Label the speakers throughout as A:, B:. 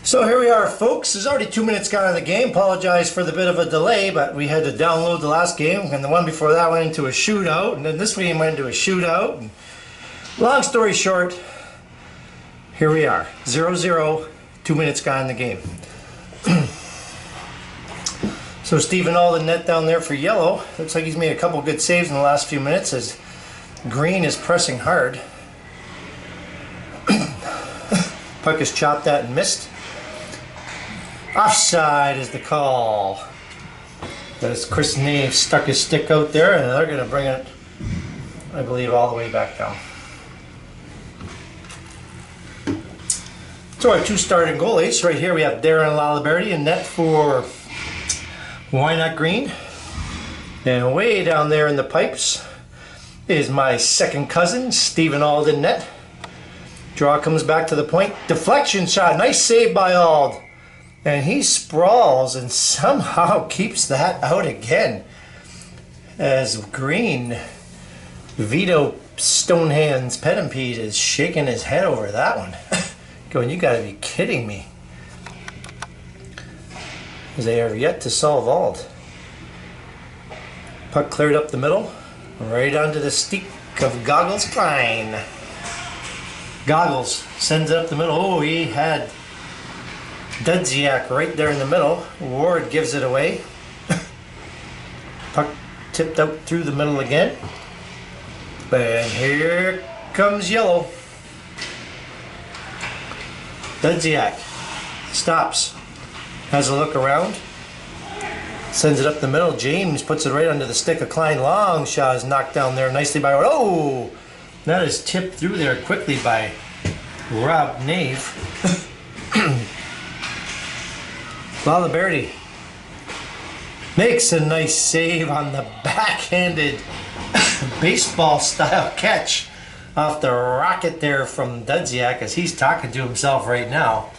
A: So here we are, folks. There's already 2 minutes gone in the game. Apologize for the bit of a delay, but we had to download the last game, and the one before that went into a shootout, and then this game went into a shootout. And long story short, here we are, 0-0, 2 minutes gone in the game. So Stephen Alden net down there for yellow. Looks like he's made a couple good saves in the last few minutes as green is pressing hard. Puck is chopped at and missed. Offside is the call. As Chris Nave stuck his stick out there, and they're going to bring it, I believe, all the way back down. So our two starting goalies. Right here we have Darren Laliberti in net for Why Not Green. And way down there in the pipes is my second cousin, Stephen Alden net. Draw comes back to the point. Deflection shot. Nice save by Ald. And he sprawls and somehow keeps that out again. As Green, Vito Stonehands Pettimpede is shaking his head over that one. Going, you gotta be kidding me. As they are yet to solve Ald. Puck cleared up the middle. Right onto the stick of Goggles Klein. Goggles sends it up the middle. Oh, he had Dudziak right there in the middle. Ward gives it away. Puck tipped out through the middle again. And here comes yellow. Dudziak stops. Has a look around. Sends it up the middle. James puts it right under the stick of Klein. Long shot is knocked down there nicely by Ward. Oh! That is tipped through there quickly by Rob Nave. Laliberti makes a nice save on the backhanded baseball style catch off the rocket there from Dudziak as he's talking to himself right now.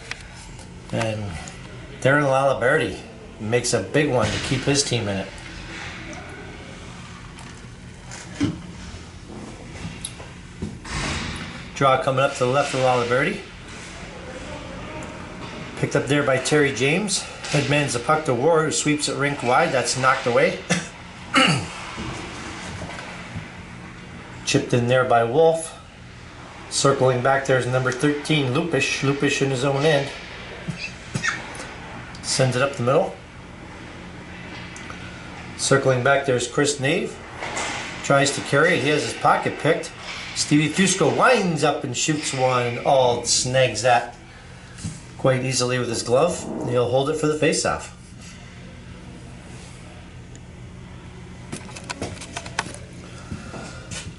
A: And Darren Laliberti makes a big one to keep his team in it. Draw coming up to the left of Laliberti. Picked up there by Terry James. Headmans the puck to Ward, who sweeps it rink wide. That's knocked away. Chipped in there by Wolf. Circling back there is number 13, Lupish. Lupish in his own end. Sends it up the middle. Circling back there is Chris Nave. Tries to carry it. He has his pocket picked. Stevie Fusco winds up and shoots one. Ald snags that quite easily with his glove. He'll hold it for the face-off.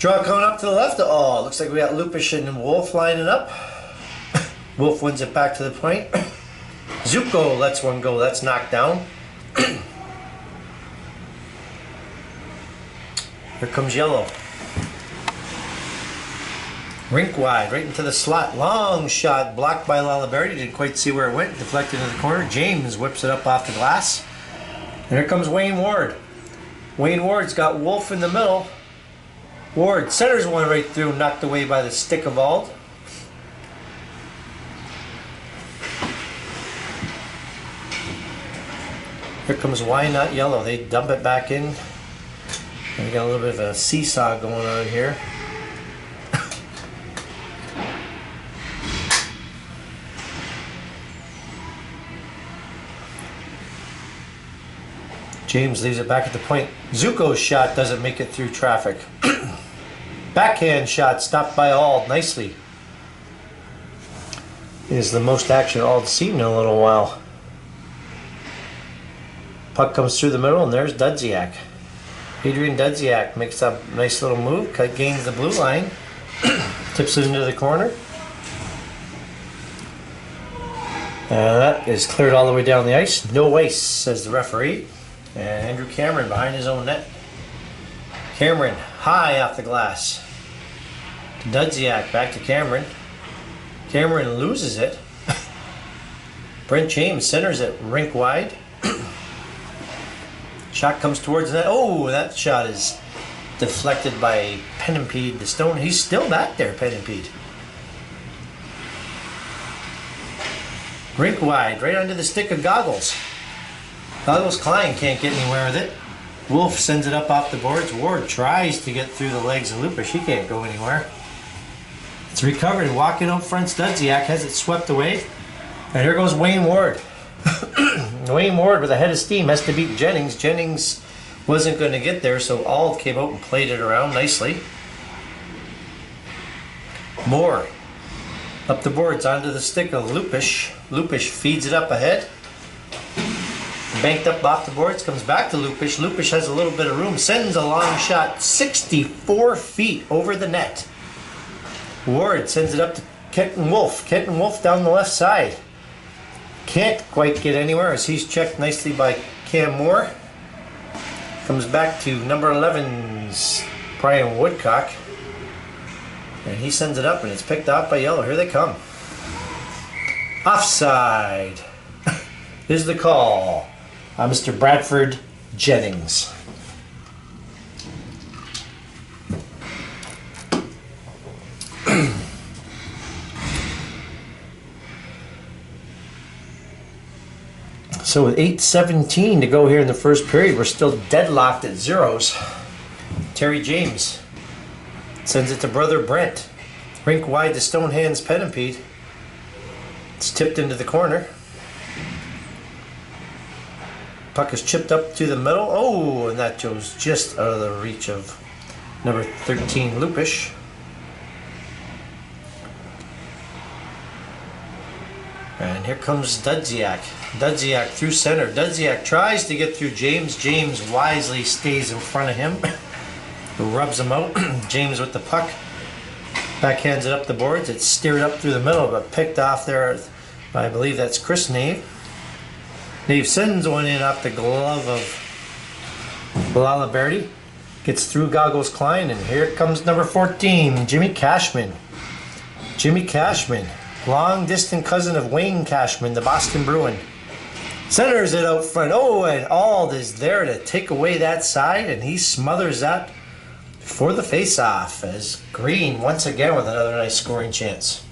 A: Draw coming up to the left. Oh, looks like we got Lupish and Wolf lining up. Wolf wins it back to the point. Zuko lets one go. That's knocked down. Here comes yellow. Rink wide, right into the slot. Long shot, blocked by Laliberti. Didn't quite see where it went. Deflected into the corner. James whips it up off the glass. And here comes Wayne Ward. Wayne Ward's got Wolf in the middle. Ward centers one right through, knocked away by the stick of Ald. Here comes Why Not Yellow. They dump it back in. And we got a little bit of a seesaw going on here. James leaves it back at the point. Zuko's shot doesn't make it through traffic. Backhand shot stopped by Ald nicely. Is the most action Ald's seen in a little while. Puck comes through the middle and there's Dudziak. Adrian Dudziak makes a nice little move, gains the blue line, tips it into the corner. And that is cleared all the way down the ice. No ice, says the referee. And Andrew Cameron behind his own net. Cameron high off the glass. To Dudziak, back to Cameron. Cameron loses it. Brent James centers it rink wide. Shot comes towards the net. Oh, that shot is deflected by Pettimpede, the stone. He's still back there, Pettimpede. Rink wide, right under the stick of Goggles. Goggles Klein can't get anywhere with it. Wolf sends it up off the boards. Ward tries to get through the legs of Lupish. He can't go anywhere. It's recovered. Walking up front, Studziak has it swept away. And here goes Wayne Ward. Wayne Ward with a head of steam has to beat Jennings. Jennings wasn't going to get there, so Ald came out and played it around nicely. Moore up the boards onto the stick of Lupish. Lupish feeds it up ahead. Banked up off the boards, comes back to Lupish. Lupish has a little bit of room, sends a long shot 64 feet over the net. Ward sends it up to Kenton Wolf. Kenton Wolf down the left side. Can't quite get anywhere as he's checked nicely by Cam Moore. Comes back to number 11's Brian Woodcock. And he sends it up and it's picked off by yellow. Here they come. Offside is the call on Mr. Bradford Jennings. So with 8:17 to go here in the first period, we're still deadlocked at zeros. Terry James sends it to brother Brent. Rink wide to Stonehands Penimpede. It's tipped into the corner. Puck is chipped up to the middle. Oh, and that goes just out of the reach of number 13, Lupish. And here comes Dudziak. Dudziak through center. Dudziak tries to get through James. James wisely stays in front of him. Rubs him out. James with the puck. Backhands it up the boards. It's steered up through the middle, but picked off there. I believe that's Chris Nave. Nave sends one in off the glove of Lalaberty. Gets through Goggles Klein, and here comes number 14, Jimmy Cashman. Jimmy Cashman, long distant cousin of Wayne Cashman, the Boston Bruin. Centers it out front. Oh, and Ald is there to take away that side, and he smothers that for the face-off as Green once again with another nice scoring chance.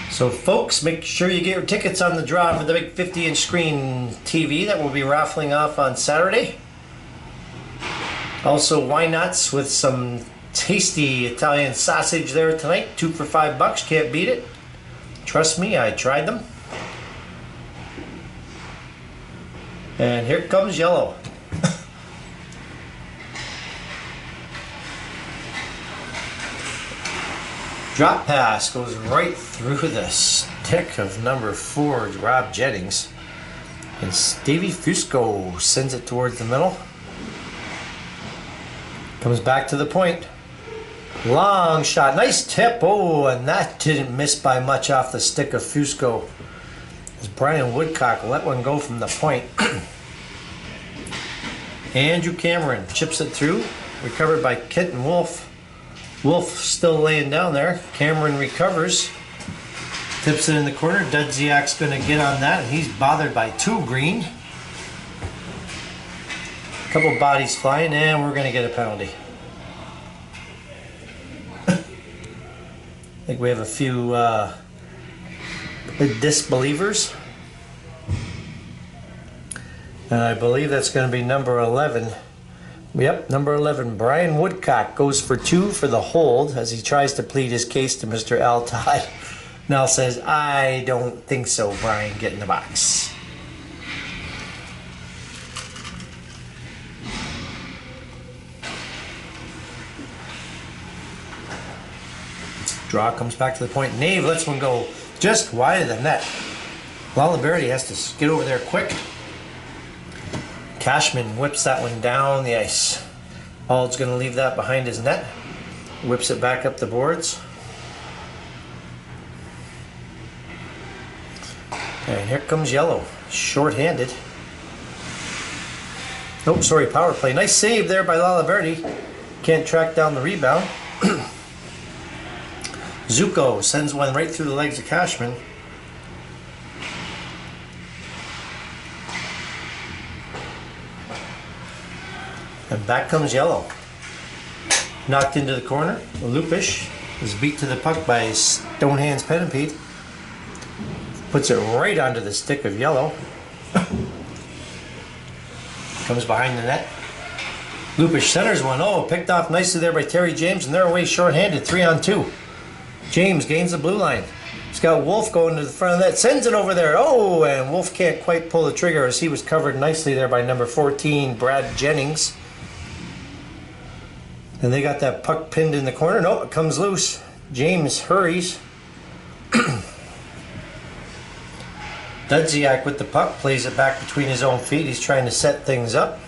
A: So folks, make sure you get your tickets on the draw for the big 50-inch screen TV that will be raffling off on Saturday. Also, why nots with some tasty Italian sausage there tonight. 2 for $5, can't beat it. Trust me, I tried them. And here comes yellow. Drop pass goes right through the stick of number 4, Rob Jennings. And Stevie Fusco sends it towards the middle. Comes back to the point. Long shot. Nice tip. Oh, and that didn't miss by much off the stick of Fusco. As Brian Woodcock let one go from the point. Andrew Cameron chips it through. Recovered by Kenton Wolf. Wolf still laying down there. Cameron recovers. Tips it in the corner. Dudziak's going to get on that. And he's bothered by 2 Green. A couple bodies flying, and we're going to get a penalty. I think we have a few disbelievers. And I believe that's going to be number 11. Yep, number 11, Brian Woodcock goes for 2 for the hold as he tries to plead his case to Mr. Altai. Nell says, I don't think so, Brian, get in the box. Draw comes back to the point. Nave lets one go just wide of the net. Lalaberty has to get over there quick. Cashman whips that one down the ice. Ald's going to leave that behind his net. Whips it back up the boards. And here comes yellow. Short-handed. Oh, sorry, power play. Nice save there by Lalaberty. Can't track down the rebound. Zuko sends one right through the legs of Cashman. And back comes yellow. Knocked into the corner. Lupish is beat to the puck by Stonehands Pettenpete. Puts it right onto the stick of Yellow. Comes behind the net. Lupish centers one. Oh, picked off nicely there by Terry James, and they're away shorthanded, 3-on-2. James gains the blue line. He's got Wolf going to the front of the net, sends it over there. Oh, and Wolf can't quite pull the trigger as he was covered nicely there by number 14, Brad Jennings. And they got that puck pinned in the corner. No, it comes loose. James hurries. Dudziak with the puck, plays it back between his own feet. He's trying to set things up.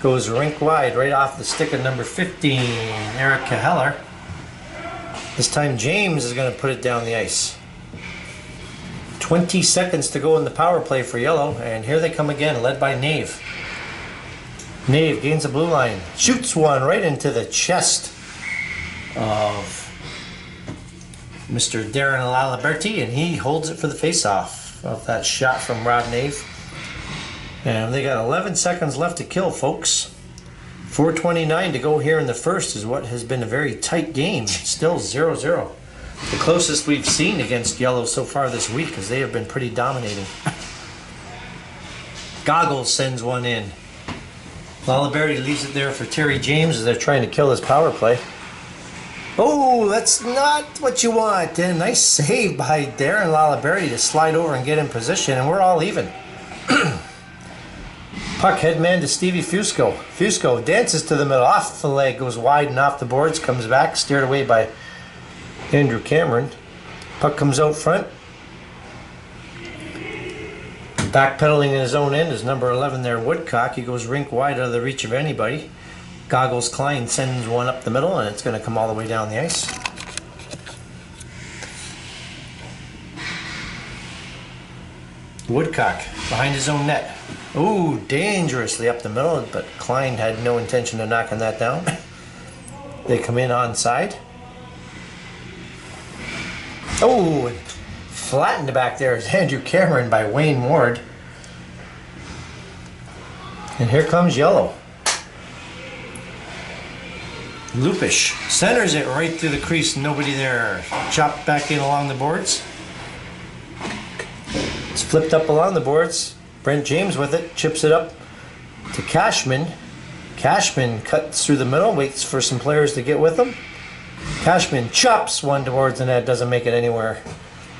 A: Goes rink wide, right off the stick of number 15, Eric Kaheller. This time James is going to put it down the ice. 20 seconds to go in the power play for Yellow, and here they come again, led by Nave. Nave gains the blue line, shoots one right into the chest of Mr. Darren Laliberti, and he holds it for the face-off of that shot from Rod Nave. And they got 11 seconds left to kill, folks. 4:29 to go here in the first is what has been a very tight game. Still 0-0. The closest we've seen against Yellow so far this week, because they have been pretty dominating. Goggles sends one in. Laliberti leaves it there for Terry James as they're trying to kill his power play. Oh, that's not what you want. And nice save by Darren Laliberti to slide over and get in position, and we're all even. Puck headman to Stevie Fusco. Fusco dances to the middle, off the leg, goes wide and off the boards, comes back, steered away by Andrew Cameron. Puck comes out front. Backpedaling in his own end is number 11 there, Woodcock. He goes rink wide out of the reach of anybody. Goggles Klein sends one up the middle, and it's going to come all the way down the ice. Woodcock behind his own net. Ooh, dangerously up the middle, but Klein had no intention of knocking that down. They come in onside. Oh, and flattened back there is Andrew Cameron by Wayne Ward. And here comes Yellow. Lupish centers it right through the crease, nobody there. Chopped back in along the boards. It's flipped up along the boards. Brent James with it, chips it up to Cashman. Cashman cuts through the middle, waits for some players to get with him. Cashman chops one towards the net, doesn't make it anywhere.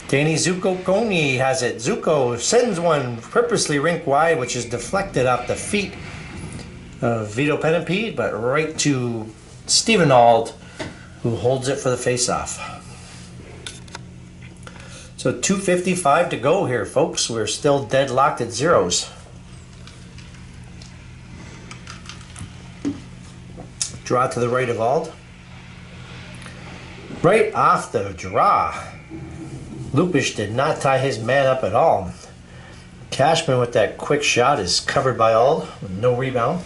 A: Danny Zucconi has it. Zucco sends one purposely rink wide, which is deflected off the feet of Vito Pettenpete, but right to Stephen Auld, who holds it for the face-off. So 2:55 to go here, folks. We're still deadlocked at zeros. Draw to the right of Auld. Right off the draw. Lupish did not tie his man up at all. Cashman with that quick shot is covered by Auld with no rebound.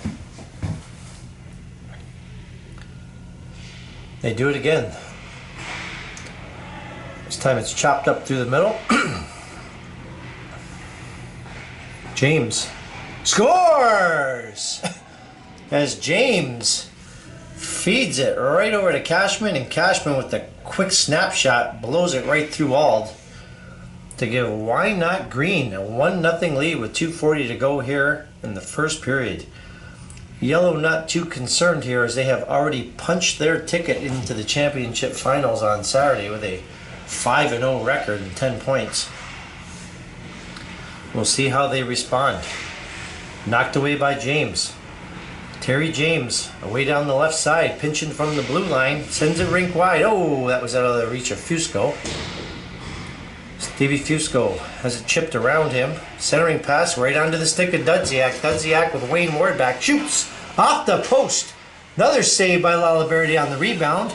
A: They do it again. This time it's chopped up through the middle. James scores! As James feeds it right over to Cashman, and Cashman with the quick snapshot blows it right through Auld to give Why Not Green a 1-0 lead with 2:40 to go here in the first period. Yellow not too concerned here, as they have already punched their ticket into the championship finals on Saturday with a 5-0 record and 10 points. We'll see how they respond. Knocked away by James. Terry James, away down the left side, pinching from the blue line, sends it rink wide. Oh, that was out of the reach of Fusco. Stevie Fusco has it chipped around him. Centering pass right onto the stick of Dudziak. Dudziak with Wayne Ward back. Shoots off the post. Another save by Laliberti on the rebound.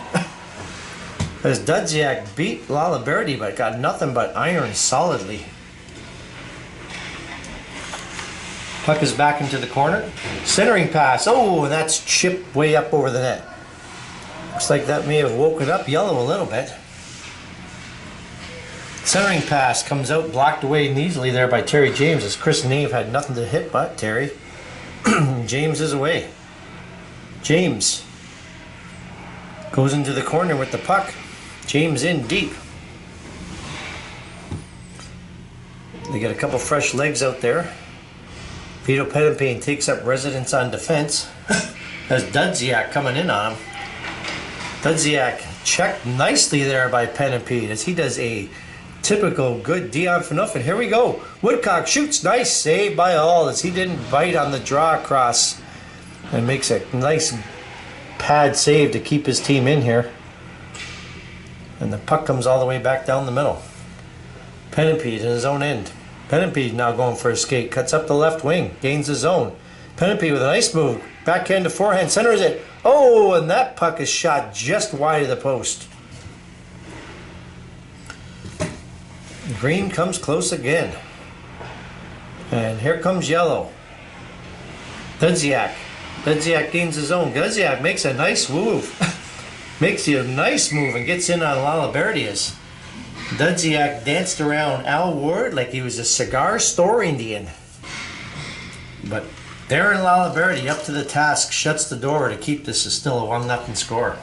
A: As Dudziak beat Laliberti, but got nothing but iron solidly. Puck is back into the corner. Centering pass. Oh, and that's chipped way up over the net. Looks like that may have woken up Yellow a little bit. Centering pass comes out, blocked away easily there by Terry James, as Chris Nave had nothing to hit but Terry. James is away. James Goes into the corner with the puck. James in deep. They get a couple fresh legs out there. Vito Penapane takes up residence on defense. As Dudziak coming in on him. Dudziak checked nicely there by Penapane as he does a typical good Dion Phaneuf. And here we go. Woodcock shoots. Nice save by all as he didn't bite on the draw across. And makes a nice pad save to keep his team in here. And the puck comes all the way back down the middle. Penapane in his own end. Penapane now going for a skate. Cuts up the left wing. Gains his zone. Penapane with a nice move. Backhand to forehand. Centers it. Oh, and that puck is shot just wide of the post. Green comes close again. And here comes yellow. Dudziak. Dudziak gains his own. Dudziak makes a nice move. Makes a nice move and gets in on Lalabertius. Dudziak danced around Al Ward like he was a cigar store Indian. But Darren Lalaberti up to the task, shuts the door to keep this as still a 1-0 score.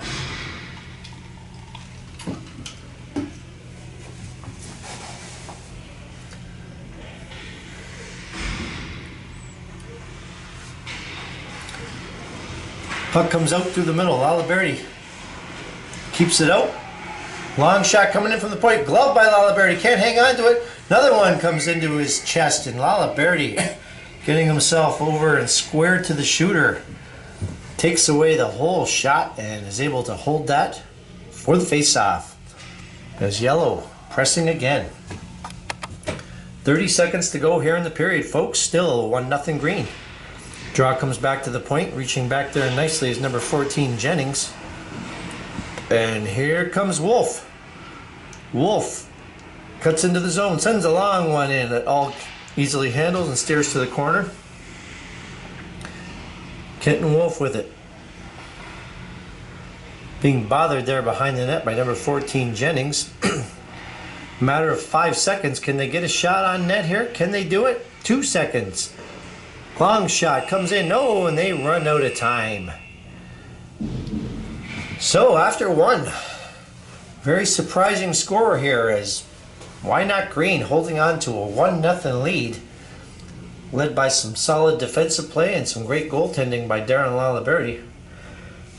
A: Puck comes out through the middle. Lalaberti keeps it out. Long shot coming in from the point. Glove by Lalaberti. Can't hang on to it. Another one comes into his chest. And Lalaberti getting himself over and square to the shooter. Takes away the whole shot and is able to hold that for the face-off. As yellow pressing again. 30 seconds to go here in the period, folks. Still 1-0 Green. Draw comes back to the point. Reaching back there nicely is number 14, Jennings. And here comes Wolf. Wolf cuts into the zone, sends a long one in that all easily handles and steers to the corner. Kenton Wolf with it. Being bothered there behind the net by number 14, Jennings. Matter of 5 seconds. Can they get a shot on net here? Can they do it? 2 seconds. Long shot comes in. No, and they run out of time. So after one, very surprising score here as Why Not Green holding on to a 1-0 lead, led by some solid defensive play and some great goaltending by Darren Lalaberti.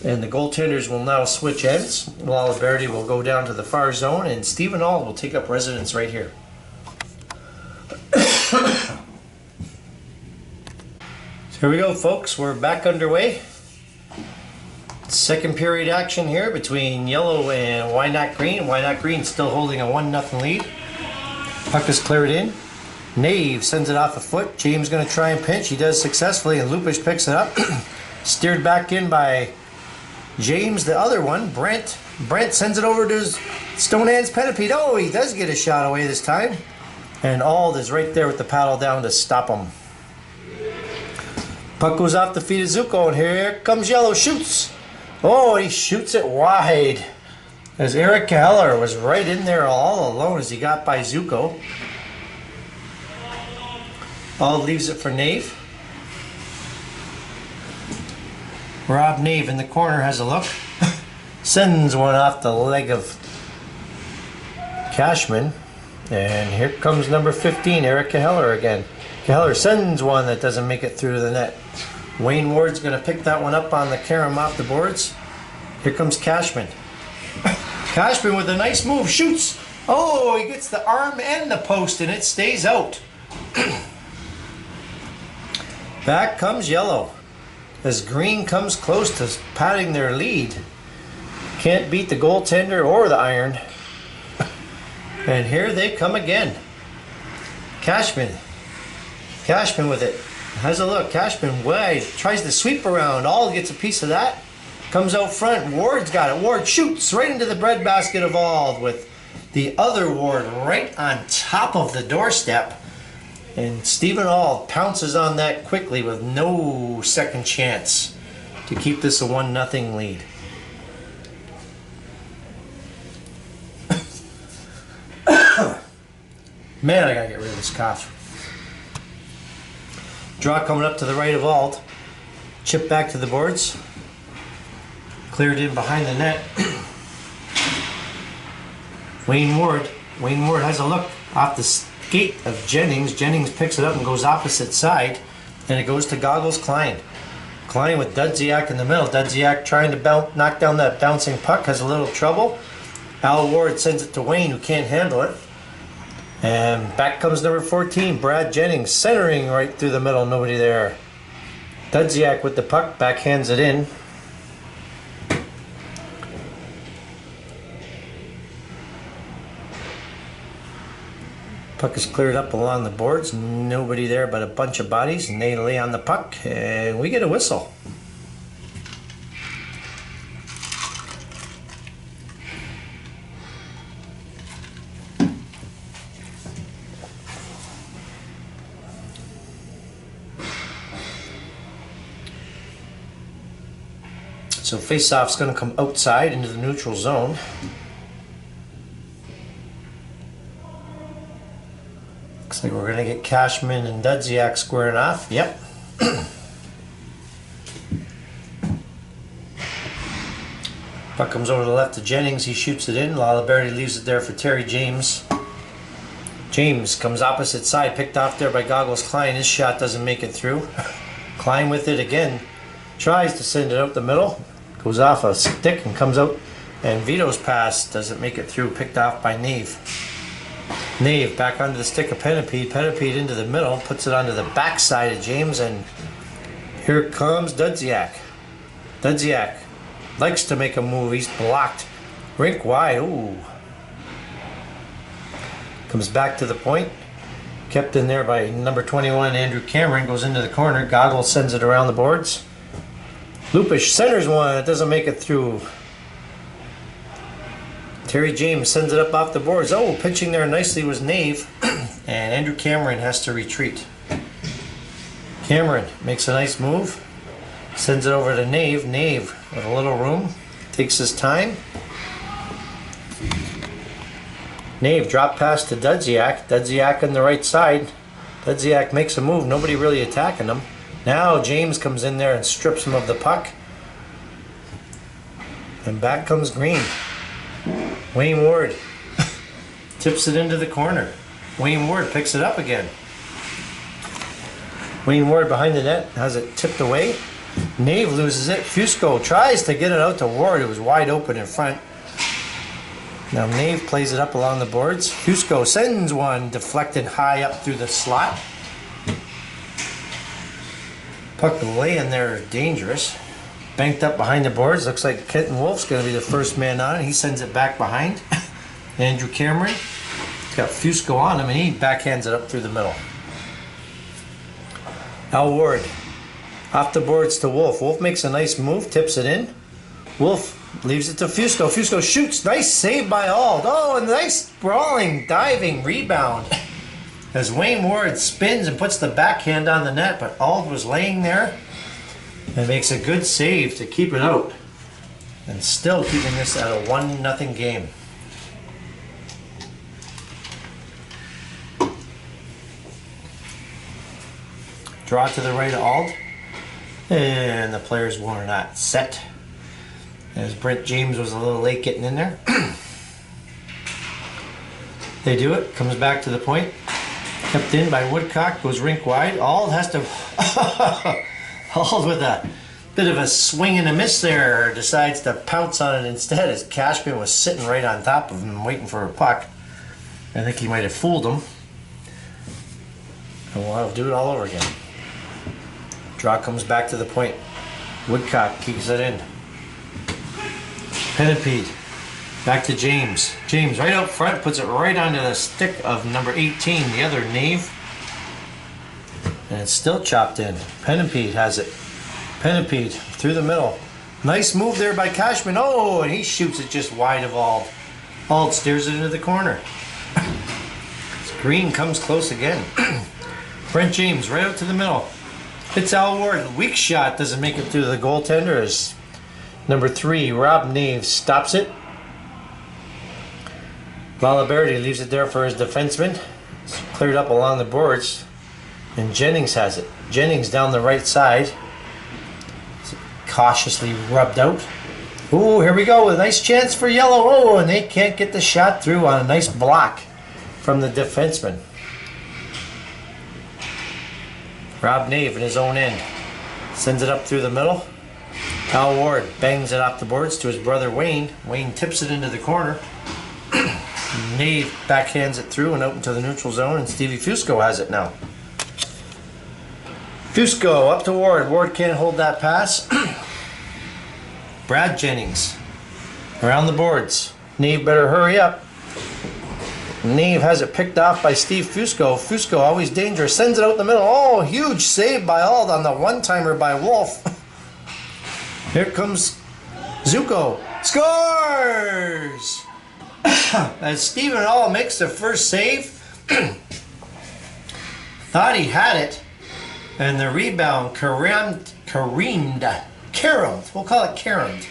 A: And the goaltenders will now switch ends. Lalaberti will go down to the far zone and Stephen Auld will take up residence right here. So here we go, folks. We're back underway. Second period action here between yellow and Why Not Green. Why Not Green still holding a 1-0 lead. Puck is cleared in. Nave sends it off a foot. James going to try and pinch. He does successfully, and Lupish picks it up. Steered back in by James, the other one. Brent sends it over to his Stonehands Penapane. Oh, he does get a shot away this time. And Auld is right there with the paddle down to stop him. Puck goes off the feet of Zuko, and here comes yellow. Shoots. Oh, he shoots it wide. As Eric Keller was right in there all alone as he got by Zuko. Auld leaves it for Nave. Rob Nave in the corner has a look. Sends one off the leg of Cashman. And here comes number 15, Eric Keller again. Keller sends one that doesn't make it through the net. Wayne Ward's going to pick that one up on the carom off the boards. Here comes Cashman. Cashman with a nice move, shoots. Oh, he gets the arm and the post and it stays out. Back comes yellow. As Green comes close to patting their lead. Can't beat the goaltender or the iron. And here they come again. Cashman with it. Has a look. Cashman wide. Tries to sweep around. Auld gets a piece of that. Comes out front. Ward's got it. Ward shoots right into the breadbasket of Auld with the other Ward right on top of the doorstep. And Stephen Auld pounces on that quickly with no second chance to keep this a 1-0 lead. Man, I gotta get rid of this cough. Draw coming up to the right of Auld. Chip back to the boards. Cleared in behind the net. Wayne Ward has a look off the skate of Jennings. Jennings picks it up and goes opposite side, and it goes to Goggles Klein. Klein with Dudziak in the middle. Dudziak trying to knock down that bouncing puck, has a little trouble. Al Ward sends it to Wayne, who can't handle it. And back comes number 14, Brad Jennings, centering right through the middle, nobody there. Dudziak with the puck, backhands it in. Puck is cleared up along the boards, nobody there but a bunch of bodies, and they lay on the puck, and we get a whistle. So face-off's going to come outside into the neutral zone. Looks like we're going to get Cashman and Dudziak squaring off. Yep. Puck comes over to the left to Jennings. He shoots it in. Lalaberty leaves it there for Terry James. James comes opposite side, picked off there by Goggles Klein. His shot doesn't make it through. Klein with it again. Tries to send it out the middle. Goes off a stick and comes out. And Vito's pass doesn't make it through. Picked off by Nave. Nave back onto the stick of Penapede. Penapede into the middle. Puts it onto the backside of James. And here comes Dudziak. Dudziak likes to make a move. He's blocked. Rink wide. Ooh. Comes back to the point. Kept in there by number 21, Andrew Cameron. Goes into the corner. Goggles sends it around the boards. Lupish centers one. It doesn't make it through. Terry James sends it up off the boards. Oh, pitching there nicely was Nave. And Andrew Cameron has to retreat. Cameron makes a nice move. Sends it over to Nave. Nave with a little room. Takes his time. Nave drop pass to Dudziak. Dudziak on the right side. Dudziak makes a move. Nobody really attacking him. Now James comes in there and strips him of the puck. And back comes Green. Wayne Ward tips it into the corner. Wayne Ward picks it up again. Wayne Ward behind the net has it tipped away. Nave loses it. Fusco tries to get it out to Ward. It was wide open in front. Now Nave plays it up along the boards. Fusco sends one deflected high up through the slot. Puck laying there dangerous. Banked up behind the boards. Looks like Kenton Wolf's going to be the first man on it. He sends it back behind. Andrew Cameron. He's got Fusco on him and he backhands it up through the middle. Al Ward. Off the boards to Wolf. Wolf makes a nice move. Tips it in. Wolf leaves it to Fusco. Fusco shoots. Nice save by Ald. Oh, a nice sprawling, diving rebound. As Wayne Ward spins and puts the backhand on the net, but Ald was laying there and makes a good save to keep it out. And still keeping this at a 1-0 game. Draw to the right of Ald. And the players were not set. As Brent James was a little late getting in there. They do it. Comes back to the point. Kept in by Woodcock. Goes rink wide. Ald has to... Ald with a bit of a swing and a miss there. Decides to pounce on it instead as Cashman was sitting right on top of him waiting for a puck. I think he might have fooled him. And we'll have to do it all over again. Draw comes back to the point. Woodcock keeps it in. Penapede. Back to James. James right out front puts it right onto the stick of number 18, the other Nave. And it's still chopped in. Penapede has it. Penapede through the middle. Nice move there by Cashman. Oh, and he shoots it just wide of Ald. Ald steers it into the corner. Green comes close again. Brent James right out to the middle. Hits Al Ward. Weak shot. Doesn't make it through the goaltender as number 3, Rob Nave, stops it. Lalaberty leaves it there for his defenseman. It's cleared up along the boards. And Jennings has it. Jennings down the right side. It's cautiously rubbed out. Ooh, here we go. A nice chance for yellow. Oh, and they can't get the shot through on a nice block from the defenseman. Rob Nave in his own end. Sends it up through the middle. Al Ward bangs it off the boards to his brother Wayne. Wayne tips it into the corner. Nave backhands it through and out into the neutral zone, and Stevie Fusco has it now. Fusco up to Ward. Ward can't hold that pass. Brad Jennings around the boards. Nave better hurry up. Nave has it picked off by Steve Fusco. Fusco always dangerous. Sends it out in the middle. Oh, huge save by Ald on the one-timer by Wolf. Here comes Zuko. Scores! As Stephen Ald makes the first save. Thought he had it. And the rebound caromed. We'll call it caromed.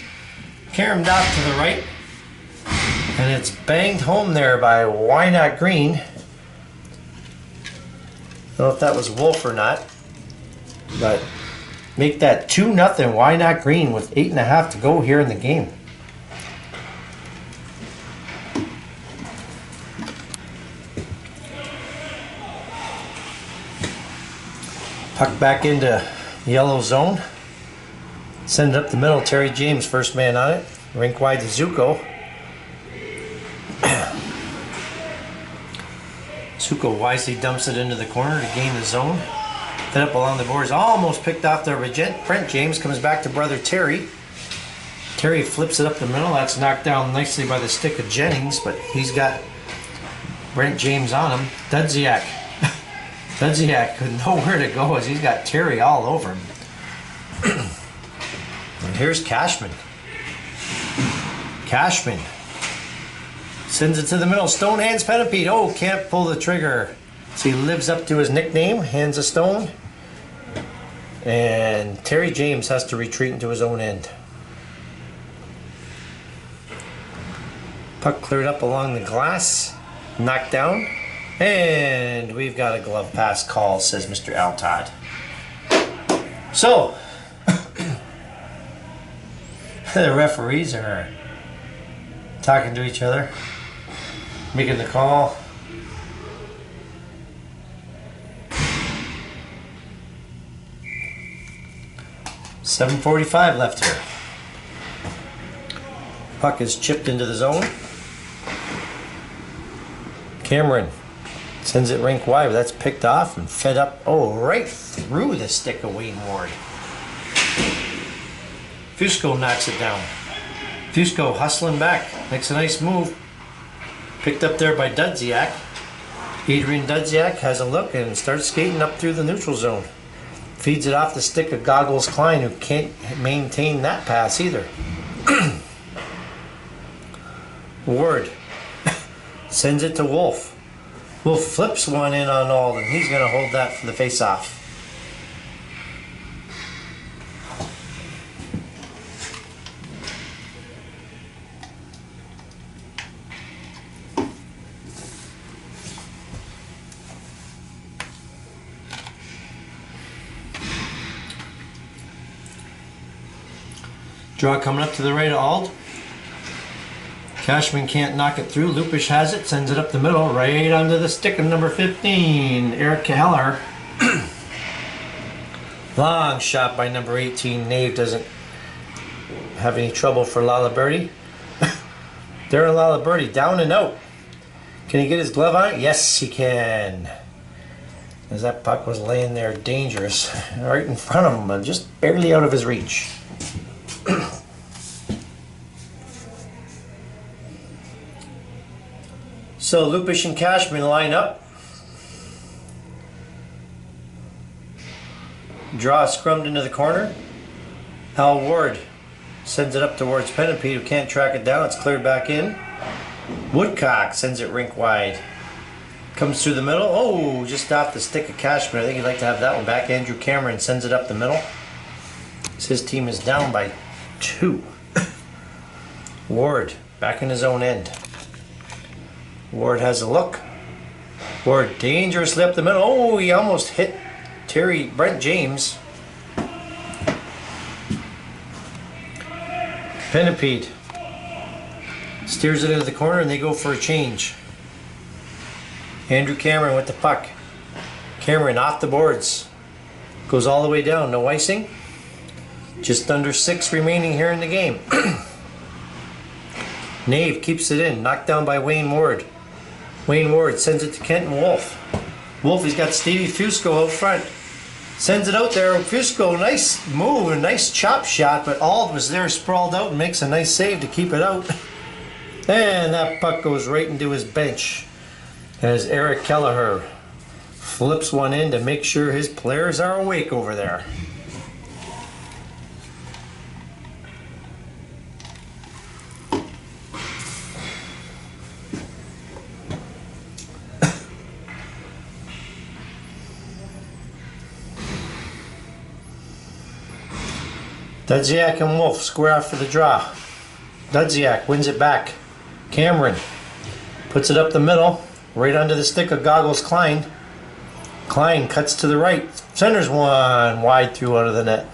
A: Caromed off to the right. And it's banged home there by Why Not Green. I don't know if that was Wolf or not. But make that 2-0 Why Not Green with 8.5 to go here in the game. Puck back into yellow zone. Send it up the middle. Terry James, first man on it. Rink wide to Zuko. Zuko wisely dumps it into the corner to gain the zone. Fed up along the boards. Almost picked off there by Brent James. Comes back to brother Terry. Terry flips it up the middle. That's knocked down nicely by the stick of Jennings, but he's got Brent James on him. Dudziak. Dudziak could nowhere to go as he's got Terry all over him. And here's Cashman. Cashman sends it to the middle. Stone hands Pettipete. Oh, can't pull the trigger. So he lives up to his nickname. Hands a stone. And Terry James has to retreat into his own end. Puck cleared up along the glass. Knocked down. And we've got a glove pass call, says Mr. Al Todd. So, the referees are talking to each other, making the call. .7:45 left here. Puck is chipped into the zone. Cameron sends it rink wide, but that's picked off and fed up. Oh, right through the stick of Wayne Ward. Fusco knocks it down. Fusco hustling back. Makes a nice move. Picked up there by Dudziak. Adrian Dudziak has a look and starts skating up through the neutral zone. Feeds it off the stick of Goggles Klein, who can't maintain that pass either. Ward sends it to Wolf. Wolf flips one in on Alden. He's going to hold that for the face-off. Draw coming up to the right of Ald. Cashman can't knock it through. Lupish has it, sends it up the middle, right onto the stick of number 15, Eric Heller. Long shot by number 18. Nave doesn't have any trouble for Lalaberty. Darren Lalaberty down and out. Can he get his glove on it? Yes, he can. As that puck was laying there dangerous, right in front of him, just barely out of his reach. So Lupish and Cashman line up. Draw scrummed into the corner. Hal Ward sends it up towards Pettipete, who can't track it down. It's cleared back in. Woodcock sends it rink wide. Comes through the middle. Oh, just off the stick of Cashman. I think he'd like to have that one back. Andrew Cameron sends it up the middle. His team is down by 2. Ward back in his own end. Ward has a look. Ward dangerously up the middle. Oh, he almost hit Brent James. Penipede steers it into the corner and they go for a change. Andrew Cameron with the puck. Cameron off the boards. Goes all the way down, no icing. Just under 6 remaining here in the game. Nave keeps it in, knocked down by Wayne Ward. Wayne Ward sends it to Kenton Wolf. Wolf, he's got Stevie Fusco out front. Sends it out there. Fusco, nice move, a nice chop shot, but Ald was there sprawled out and makes a nice save to keep it out. And that puck goes right into his bench as Eric Kelleher flips one in to make sure his players are awake over there. Dudziak and Wolf square off for the draw. Dudziak wins it back. Cameron puts it up the middle, right under the stick of Goggles Klein. Klein cuts to the right, centers one wide through under the net.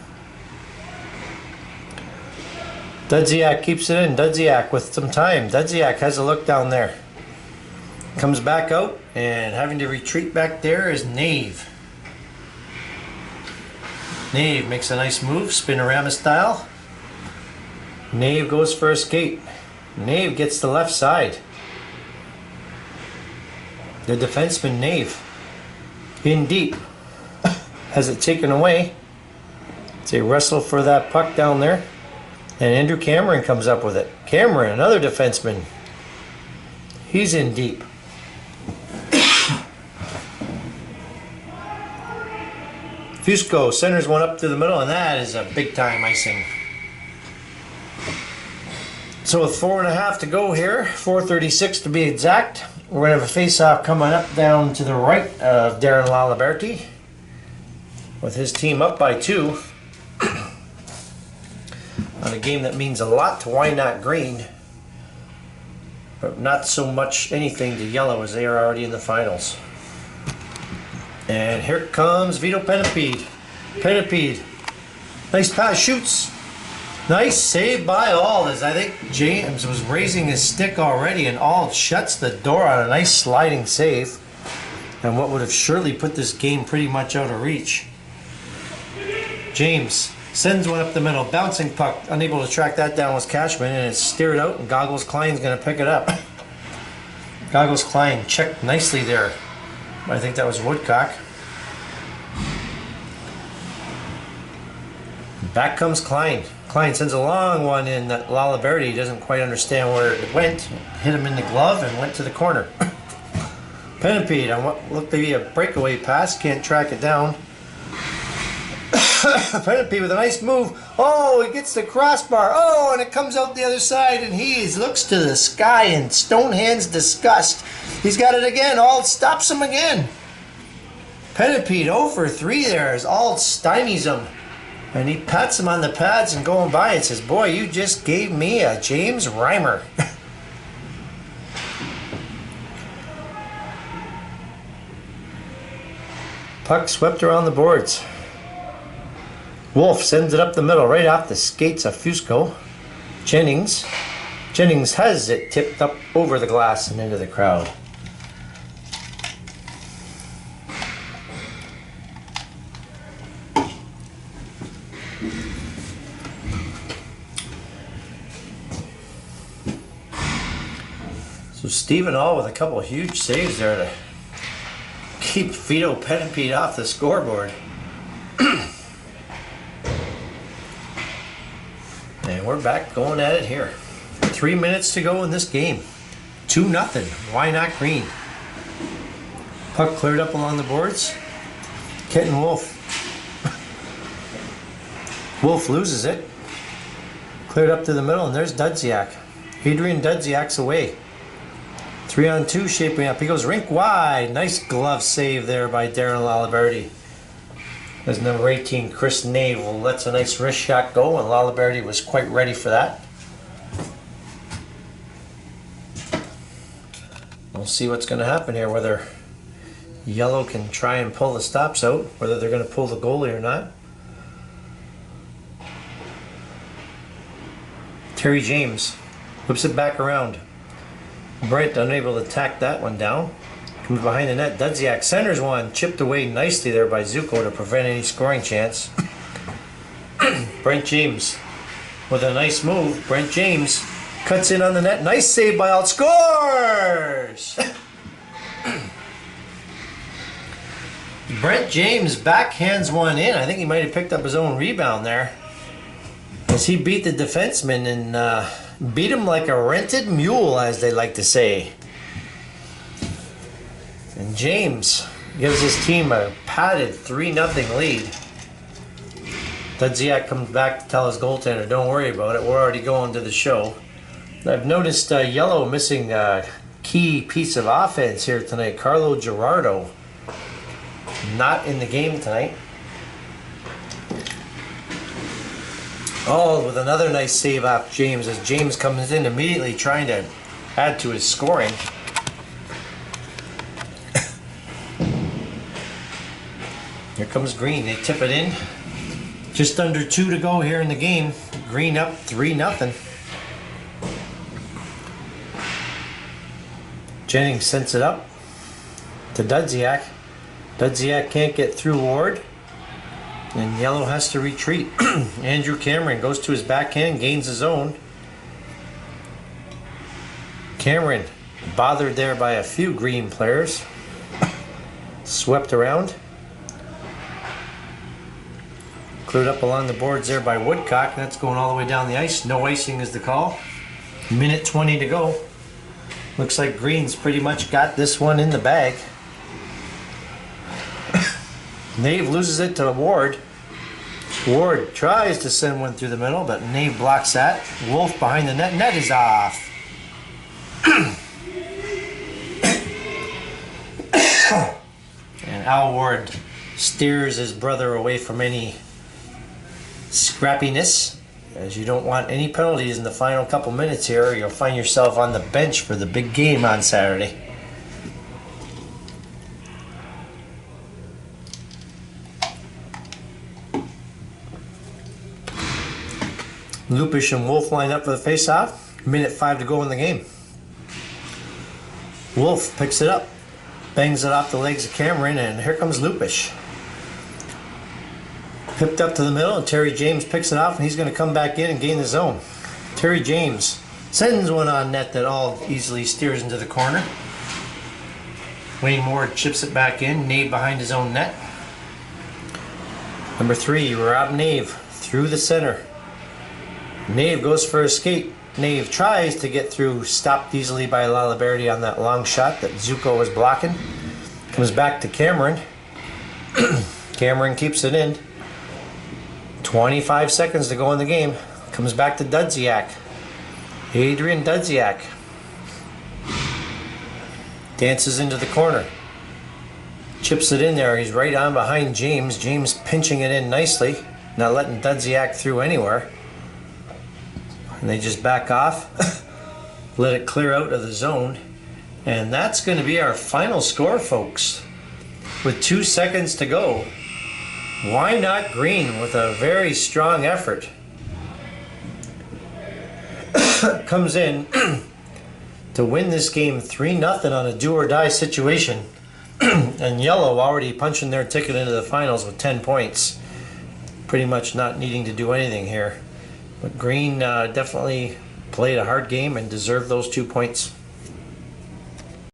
A: Dudziak keeps it in. Dudziak with some time. Dudziak has a look down there. Comes back out, and having to retreat back there is Nave. Nave makes a nice move, spinorama style. Nave goes for a skate. Nave gets the left side. The defenseman Nave in deep has it taken away. It's a wrestle for that puck down there, and Andrew Cameron comes up with it. Cameron, another defenseman, he's in deep. Fusco centers one up to the middle, and that is a big time icing. So with 4.5 to go here, 4:36 to be exact, we're going to have a face-off coming up down to the right of Darren Laliberti with his team up by 2 on a game that means a lot to Wynot Green, but not so much anything to Yellow as they are already in the finals. And here comes Vito Penipede. Penipede, nice pass, shoots. Nice save by Ald, as I think James was raising his stick already, and Ald shuts the door on a nice sliding save, and what would have surely put this game pretty much out of reach. James sends one up the middle, bouncing puck, unable to track that down was Cashman, and it's steered out, and Goggles Klein's going to pick it up. Goggles Klein checked nicely there. I think that was Woodcock. Back comes Klein. Klein sends a long one in that Laliberti doesn't quite understand where it went. Hit him in the glove and went to the corner. Penipede on what looked to be a breakaway pass. Can't track it down. Penipede with a nice move. Oh, he gets the crossbar. Oh, and it comes out the other side, and he looks to the sky in Stonehand's disgust. He's got it again. Ald stops him again. Penipede 0 for 3 there as Ald stymies him. And he pats him on the pads and going by and says, "Boy, you just gave me a James Reimer." Puck swept around the boards. Wolf sends it up the middle, right off the skates of Fusco. Jennings has it tipped up over the glass and into the crowd. So Stephen All with a couple of huge saves there to keep Vito Penipede off the scoreboard. And we're back going at it here. 3 minutes to go in this game. 2-0. Wynot Green. Puck cleared up along the boards. Kenton Wolf. Wolf loses it. Cleared up to the middle, and there's Dudziak. Adrian Dudziak's away. 3-on-2 shaping up. He goes rink wide. Nice glove save there by Darren Laliberti. As number 18, Chris Navel, lets a nice wrist shot go, and Laliberti was quite ready for that. We'll see what's going to happen here, whether Yellow can try and pull the stops out, whether they're going to pull the goalie or not. Terry James whips it back around. Brent unable to tack that one down. Comes behind the net. Dudziak centers one. Chipped away nicely there by Zuko to prevent any scoring chance. Brent James with a nice move. Brent James cuts in on the net. Nice save by Alt. Scores! Brent James backhands one in. I think he might have picked up his own rebound there, as he beat the defenseman and beat him like a rented mule, as they like to say. And James gives his team a padded 3-0 lead. Dudziak comes back to tell his goaltender, don't worry about it, we're already going to the show. I've noticed Yellow missing a key piece of offense here tonight. Carlo Gerardo not in the game tonight. Oh, with another nice save off James, as James comes in immediately trying to add to his scoring. Here comes Green. They tip it in. Just under 2 to go here in the game. Green up 3-0. Jennings sends it up to Dudziak. Dudziak can't get through Ward, and Yellow has to retreat. Andrew Cameron goes to his backhand, gains his own. Cameron bothered there by a few Green players. Swept around. Cleared up along the boards there by Woodcock, and that's going all the way down the ice. No icing is the call. Minute 20 to go. Looks like Green's pretty much got this one in the bag. Nave loses it to Ward. Ward tries to send one through the middle, but Nave blocks that. Wolf behind the net. Net is off. And Al Ward steers his brother away from any scrappiness, as you don't want any penalties in the final couple minutes here, or you'll find yourself on the bench for the big game on Saturday. Lupish and Wolf line up for the face-off. Minute 5 to go in the game. Wolf picks it up, bangs it off the legs of Cameron, and here comes Lupish. Pipped up to the middle, and Terry James picks it off, and he's going to come back in and gain the zone. Terry James sends one on net that all easily steers into the corner. Wayne Moore chips it back in. Nave behind his own net. Number 3, Rob Nave through the center. Nave goes for a skate. Nave tries to get through, stopped easily by Laliberti on that long shot that Zuko was blocking. Comes back to Cameron. Cameron keeps it in. 25 seconds to go in the game. Comes back to Dudziak. Adrian Dudziak dances into the corner. Chips it in there. He's right on behind James. James pinching it in nicely. Not letting Dudziak through anywhere. And they just back off. Let it clear out of the zone. And that's going to be our final score, folks. With 2 seconds to go. Why not Green with a very strong effort? Comes in to win this game 3-0 on a do-or-die situation. And Yellow already punching their ticket into the finals with 10 points. Pretty much not needing to do anything here. But Green definitely played a hard game and deserved those 2 points.